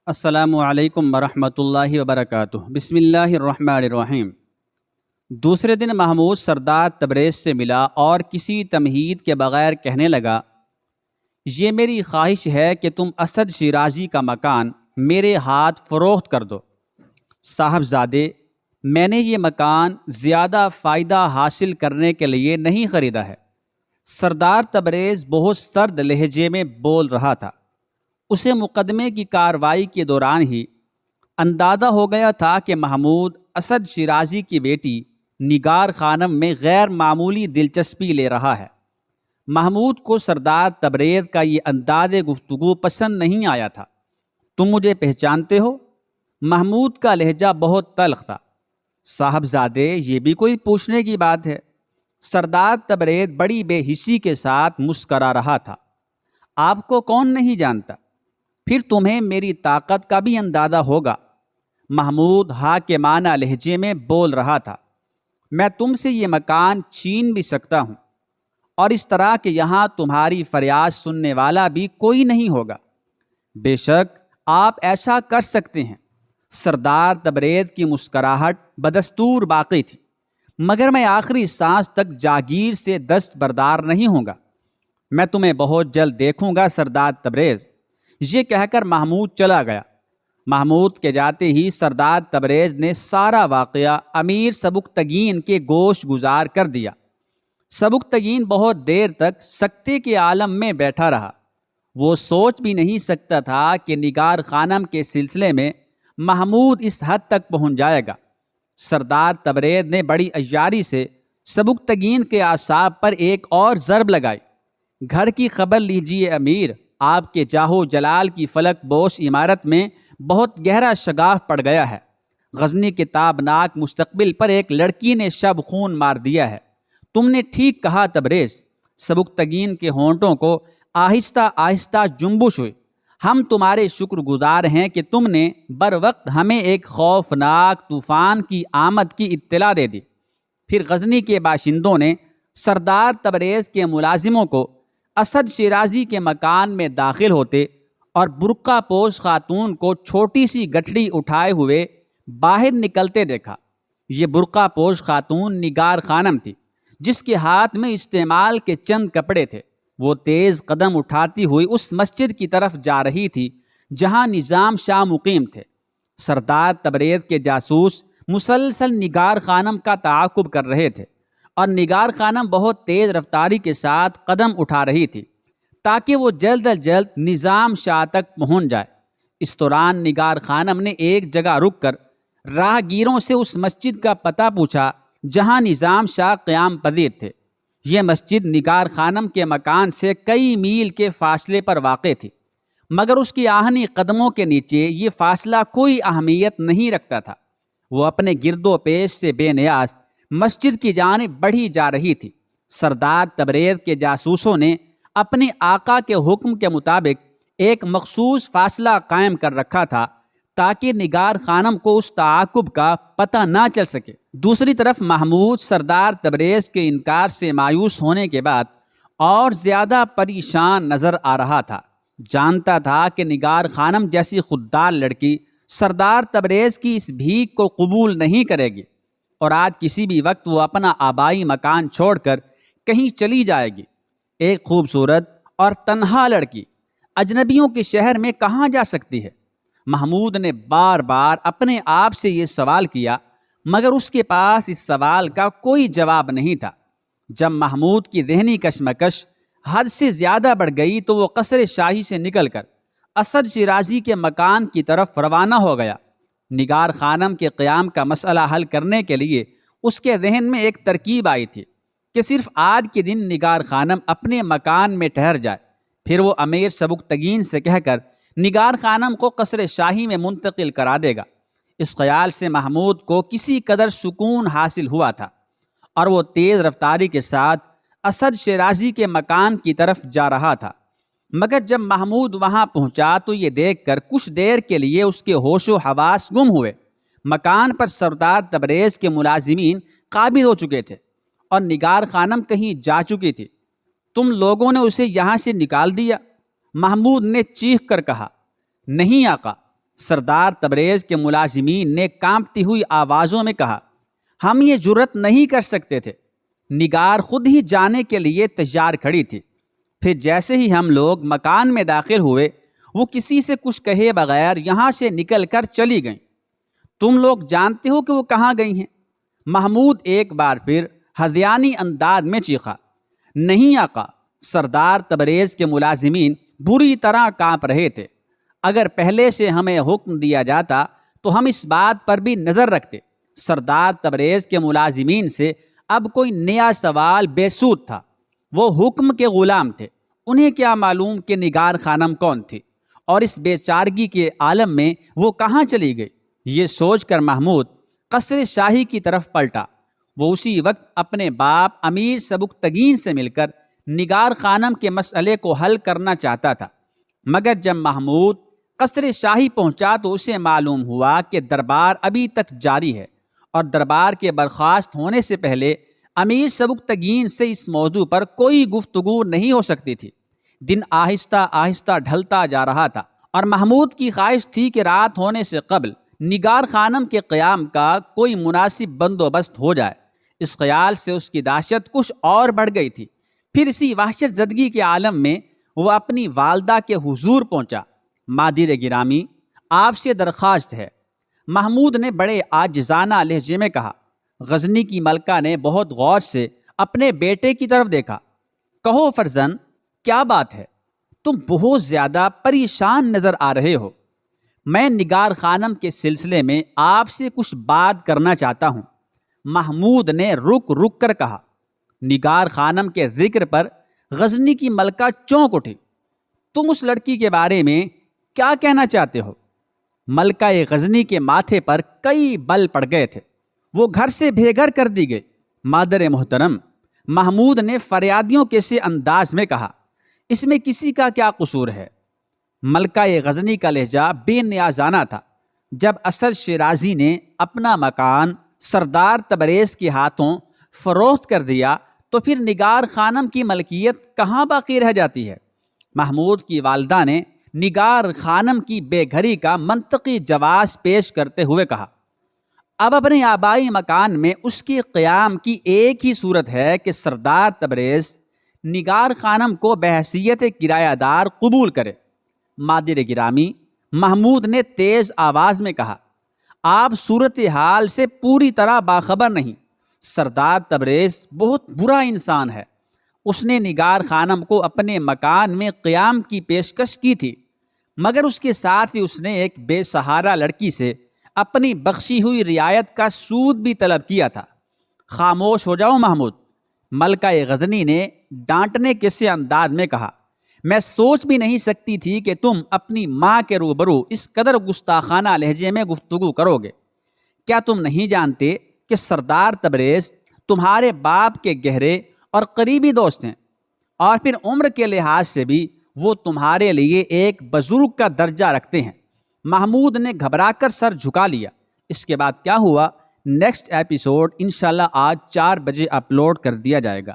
السلام علیکم ورحمۃ اللہ وبرکاتہ۔ بسم اللہ الرحمن الرحیم۔ دوسرے دن محمود سردار تبریز سے ملا اور کسی تمہید کے بغیر کہنے لگا، یہ میری خواہش ہے کہ تم اسد شیرازی کا مکان میرے ہاتھ فروخت کر دو۔ صاحبزادے، میں نے یہ مکان زیادہ فائدہ حاصل کرنے کے لیے نہیں خریدا ہے۔ سردار تبریز بہت سرد لہجے میں بول رہا تھا۔ اسے مقدمے کی کارروائی کے دوران ہی اندازہ ہو گیا تھا کہ محمود اسد شیرازی کی بیٹی نگار خانم میں غیر معمولی دلچسپی لے رہا ہے۔ محمود کو سردار تبریز کا یہ انداز گفتگو پسند نہیں آیا تھا۔ تم مجھے پہچانتے ہو؟ محمود کا لہجہ بہت تلخ تھا۔ صاحبزادے، یہ بھی کوئی پوچھنے کی بات ہے؟ سردار تبریز بڑی بے حسی کے ساتھ مسکرا رہا تھا۔ آپ کو کون نہیں جانتا؟ پھر تمہیں میری طاقت کا بھی اندازہ ہوگا۔ محمود حاکمانہ لہجے میں بول رہا تھا۔ میں تم سے یہ مکان چھین بھی سکتا ہوں، اور اس طرح کہ یہاں تمہاری فریاد سننے والا بھی کوئی نہیں ہوگا۔ بے شک آپ ایسا کر سکتے ہیں۔ سردار تبریز کی مسکراہٹ بدستور باقی تھی۔ مگر میں آخری سانس تک جاگیر سے دستبردار نہیں ہوں گا۔ میں تمہیں بہت جلد دیکھوں گا سردار تبریز۔ یہ کہہ کر محمود چلا گیا۔ محمود کے جاتے ہی سردار تبریز نے سارا واقعہ امیر سبکتگین کے گوش گزار کر دیا۔ سبکتگین بہت دیر تک سکتے کے عالم میں بیٹھا رہا۔ وہ سوچ بھی نہیں سکتا تھا کہ نگار خانم کے سلسلے میں محمود اس حد تک پہنچ جائے گا۔ سردار تبریز نے بڑی عیاری سے سبکتگین کے اعصاب پر ایک اور ضرب لگائی۔ گھر کی خبر لیجیے امیر، آپ کے جاہو جلال کی فلک بوش عمارت میں بہت گہرا شگاف پڑ گیا ہے۔ غزنی کے تابناک مستقبل پر ایک لڑکی نے شب خون مار دیا ہے۔ تم نے ٹھیک کہا تبریز۔ سبکتگین کے ہونٹوں کو آہستہ آہستہ جنبش ہوئی۔ ہم تمہارے شکر گزار ہیں کہ تم نے بر وقت ہمیں ایک خوفناک طوفان کی آمد کی اطلاع دے دی۔ پھر غزنی کے باشندوں نے سردار تبریز کے ملازموں کو اسد شیرازی کے مکان میں داخل ہوتے اور برقع پوش خاتون کو چھوٹی سی گٹھڑی اٹھائے ہوئے باہر نکلتے دیکھا۔ یہ برقع پوش خاتون نگار خانم تھی، جس کے ہاتھ میں استعمال کے چند کپڑے تھے۔ وہ تیز قدم اٹھاتی ہوئی اس مسجد کی طرف جا رہی تھی جہاں نظام شاہ مقیم تھے۔ سردار تبریز کے جاسوس مسلسل نگار خانم کا تعاقب کر رہے تھے، اور نگار خانم بہت تیز رفتاری کے ساتھ قدم اٹھا رہی تھی تاکہ وہ جلد از جلد نظام شاہ تک پہنچ جائے۔ اس دوران نگار خانم نے ایک جگہ رک کر راہگیروں سے اس مسجد کا پتہ پوچھا جہاں نظام شاہ قیام پذیر تھے۔ یہ مسجد نگار خانم کے مکان سے کئی میل کے فاصلے پر واقع تھی، مگر اس کی آہنی قدموں کے نیچے یہ فاصلہ کوئی اہمیت نہیں رکھتا تھا۔ وہ اپنے گرد و پیش سے بے نیاز مسجد کی جانب بڑھی جا رہی تھی۔ سردار تبریز کے جاسوسوں نے اپنے آقا کے حکم کے مطابق ایک مخصوص فاصلہ قائم کر رکھا تھا تاکہ نگار خانم کو اس تعاقب کا پتہ نہ چل سکے۔ دوسری طرف محمود سردار تبریز کے انکار سے مایوس ہونے کے بعد اور زیادہ پریشان نظر آ رہا تھا۔ جانتا تھا کہ نگار خانم جیسی خوددار لڑکی سردار تبریز کی اس بھیک کو قبول نہیں کرے گی، اور آج کسی بھی وقت وہ اپنا آبائی مکان چھوڑ کر کہیں چلی جائے گی۔ ایک خوبصورت اور تنہا لڑکی اجنبیوں کے شہر میں کہاں جا سکتی ہے؟ محمود نے بار بار اپنے آپ سے یہ سوال کیا، مگر اس کے پاس اس سوال کا کوئی جواب نہیں تھا۔ جب محمود کی ذہنی کشمکش حد سے زیادہ بڑھ گئی تو وہ قصر شاہی سے نکل کر اسد شیرازی کے مکان کی طرف روانہ ہو گیا۔ نگار خانم کے قیام کا مسئلہ حل کرنے کے لیے اس کے ذہن میں ایک ترکیب آئی تھی کہ صرف آج کے دن نگار خانم اپنے مکان میں ٹھہر جائے، پھر وہ امیر سبکتگین سے کہہ کر نگار خانم کو قصر شاہی میں منتقل کرا دے گا۔ اس خیال سے محمود کو کسی قدر سکون حاصل ہوا تھا، اور وہ تیز رفتاری کے ساتھ اسد شیرازی کے مکان کی طرف جا رہا تھا۔ مگر جب محمود وہاں پہنچا تو یہ دیکھ کر کچھ دیر کے لیے اس کے ہوش و حواس گم ہوئے۔ مکان پر سردار تبریز کے ملازمین قابض ہو چکے تھے، اور نگار خانم کہیں جا چکی تھی۔ تم لوگوں نے اسے یہاں سے نکال دیا؟ محمود نے چیخ کر کہا۔ نہیں آقا، سردار تبریز کے ملازمین نے کانپتی ہوئی آوازوں میں کہا، ہم یہ جرت نہیں کر سکتے تھے۔ نگار خود ہی جانے کے لیے تیار کھڑی تھی۔ پھر جیسے ہی ہم لوگ مکان میں داخل ہوئے، وہ کسی سے کچھ کہے بغیر یہاں سے نکل کر چلی گئیں۔ تم لوگ جانتے ہو کہ وہ کہاں گئی ہیں؟ محمود ایک بار پھر ہذیانی انداز میں چیخا۔ نہیں آقا، سردار تبریز کے ملازمین بری طرح کانپ رہے تھے۔ اگر پہلے سے ہمیں حکم دیا جاتا تو ہم اس بات پر بھی نظر رکھتے۔ سردار تبریز کے ملازمین سے اب کوئی نیا سوال بے سود تھا۔ وہ حکم کے غلام تھے، انہیں کیا معلوم کہ نگار خانم کون تھی اور اس بے چارگی کے عالم میں وہ کہاں چلی گئی۔ یہ سوچ کر محمود قصر شاہی کی طرف پلٹا۔ وہ اسی وقت اپنے باپ امیر سبکتگین سے مل کر نگار خانم کے مسئلے کو حل کرنا چاہتا تھا، مگر جب محمود قصر شاہی پہنچا تو اسے معلوم ہوا کہ دربار ابھی تک جاری ہے اور دربار کے برخاست ہونے سے پہلے امیر سبکتگین سے اس موضوع پر کوئی گفتگو نہیں ہو سکتی تھی۔ دن آہستہ آہستہ ڈھلتا جا رہا تھا اور محمود کی خواہش تھی کہ رات ہونے سے قبل نگار خانم کے قیام کا کوئی مناسب بندوبست ہو جائے۔ اس خیال سے اس کی دہشت کچھ اور بڑھ گئی تھی۔ پھر اسی وحشت زدگی کے عالم میں وہ اپنی والدہ کے حضور پہنچا۔ مادر گرامی، آپ سے درخواست ہے، محمود نے بڑے عاجزانہ لہجے میں کہا۔ غزنی کی ملکہ نے بہت غور سے اپنے بیٹے کی طرف دیکھا۔ کہو فرزند، کیا بات ہے؟ تم بہت زیادہ پریشان نظر آ رہے ہو۔ میں نگار خانم کے سلسلے میں آپ سے کچھ بات کرنا چاہتا ہوں، محمود نے رک رک کر کہا۔ نگار خانم کے ذکر پر غزنی کی ملکہ چونک اٹھی۔ تم اس لڑکی کے بارے میں کیا کہنا چاہتے ہو؟ ملکہ غزنی کے ماتھے پر کئی بل پڑ گئے تھے، وہ گھر سے بے گھر کر دی گئی۔ مادر محترم، محمود نے فریادیوں کے سے انداز میں کہا، اس میں کسی کا کیا قصور ہے؟ ملکہ غزنی کا لہجہ بے نیازانہ تھا۔ جب اسد شیرازی نے اپنا مکان سردار تبریز کے ہاتھوں فروخت کر دیا تو پھر نگار خانم کی ملکیت کہاں باقی رہ جاتی ہے؟ محمود کی والدہ نے نگار خانم کی بے گھری کا منطقی جواز پیش کرتے ہوئے کہا، اب اپنے آبائی مکان میں اس کے قیام کی ایک ہی صورت ہے کہ سردار تبریز نگار خانم کو بحیثیت کرایہ دار قبول کرے۔ مادر گرامی، محمود نے تیز آواز میں کہا، آپ صورتحال سے پوری طرح باخبر نہیں۔ سردار تبریز بہت برا انسان ہے۔ اس نے نگار خانم کو اپنے مکان میں قیام کی پیشکش کی تھی، مگر اس کے ساتھ ہی اس نے ایک بے سہارا لڑکی سے اپنی بخشی ہوئی رعایت کا سود بھی طلب کیا تھا۔ خاموش ہو جاؤ محمود، ملکہ غزنی نے ڈانٹنے کے سے انداز میں کہا۔ میں سوچ بھی نہیں سکتی تھی کہ تم اپنی ماں کے روبرو اس قدر گستاخانہ لہجے میں گفتگو کرو گے۔ کیا تم نہیں جانتے کہ سردار تبریز تمہارے باپ کے گہرے اور قریبی دوست ہیں، اور پھر عمر کے لحاظ سے بھی وہ تمہارے لیے ایک بزرگ کا درجہ رکھتے ہیں؟ محمود نے گھبرا کر سر جھکا لیا۔ اس کے بعد کیا ہوا، نیکسٹ ایپیسوڈ انشاءاللہ آج 4 بجے اپلوڈ کر دیا جائے گا۔